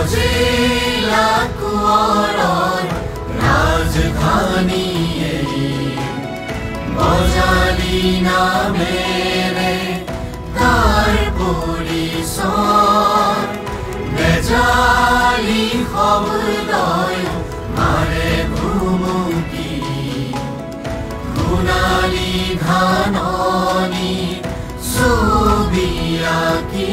উপজেলা কুঁৱৰৰ ৰাজধানী বজালি নামেৰে তাৰ পৰিচয় বেজালি শব্দই মাৰে ঘুমুকি সোণালী ধাননি ছবি আঁকি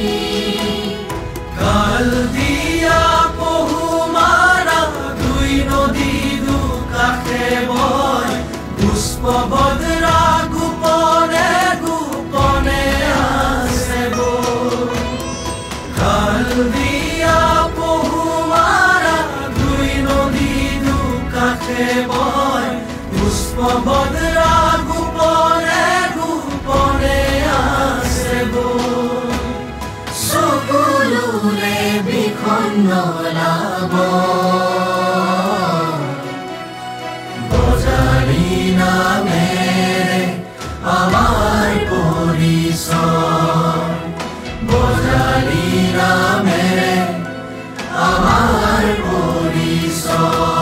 কাল দিয়া পহুমাৰা দুই নদী দুকাষে বয় পুষ্প বদ্ৰা গোপনে গোপনে আছে কাল দিয়া পহুমাৰা দুই নদী দুকাষে বয় পুষ্প বদ্ৰা গোপনে গোপনে আছে চকুলোৰে বিষণ্ণ লাভ বজালি নামেৰে আমাৰ পৰিচয় বজালি নামেৰে আমাৰ পৰিচয়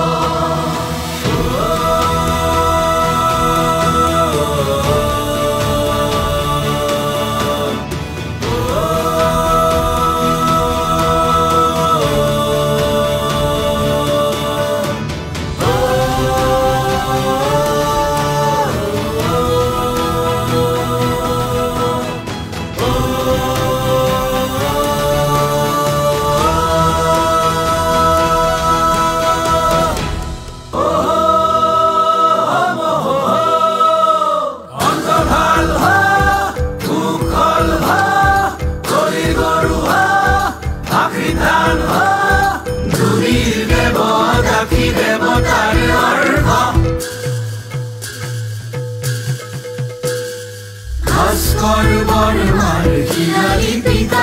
বৰ্মাৰ হিয়ালি পিতা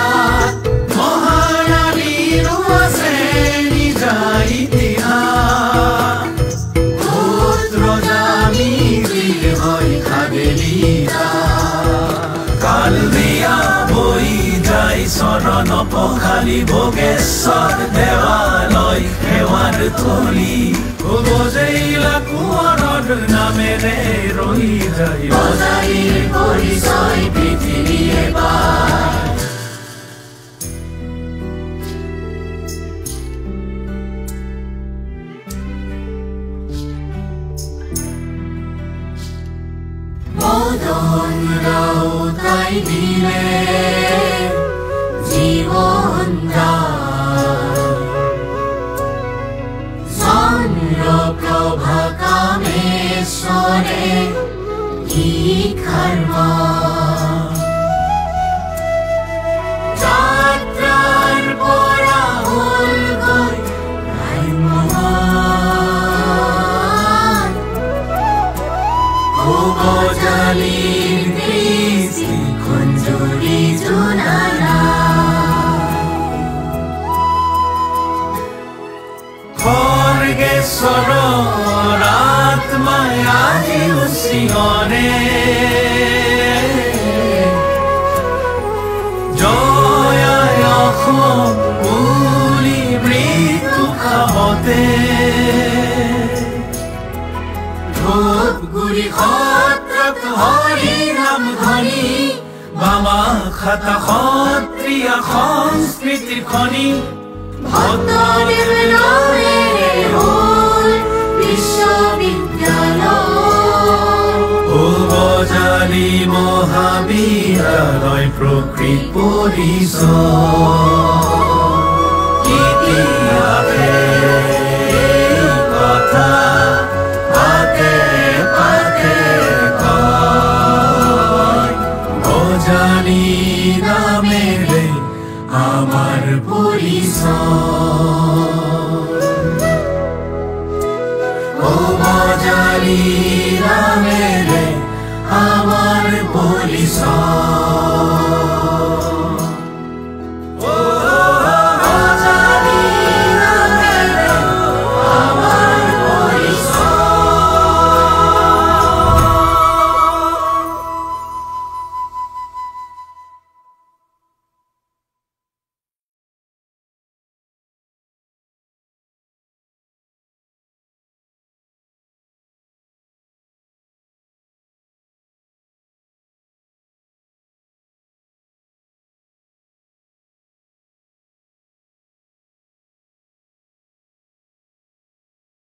মহাৰাণীৰ আছে নিজা ইতিহাস পুত্ৰ জানি বীৰ হৈ খাগেলিতা কাল দিয়া বৈ যায় চৰণ পখালি ভোগেশ্বৰ দেৱালয় সেৱাৰ থলী উপজেলা কুঁৱৰৰ নামেৰে ৰৈ যায় বজালিৰ পৰিচয় পৃথিৱীয়ে পায় মদন ৰাউতাই দিলে জীৱন চন্দ্ৰপ্ৰভা কামেশ্বৰে যাত্ৰাৰ পৰা হ'ল গৈ বজালিৰ কৃষ্টি খঞ্জুৰি জোনালা খৰ্গেশ্বৰৰ আত্মাই আজিও চিঞৰে জয় অসম বুলি মৃত্যু খাবতে ধূপগুৰি সত্ৰত হৰি নাম ধ্বনি বামা খাতা সত্ৰীয়া সংস্কৃতিৰ খনি ভক্তদেৱ নামেৰে হ'ল বিশ্ববিদ্যালয় বজালি মহাবিদ্যালয় প্ৰকৃত পৰিচয় ইতিহাসে কথা পাতে পাতে কয় বজালি নামেৰে আমাৰ পৰিচয় বজালি নামেৰে আমাৰ পৰিচয়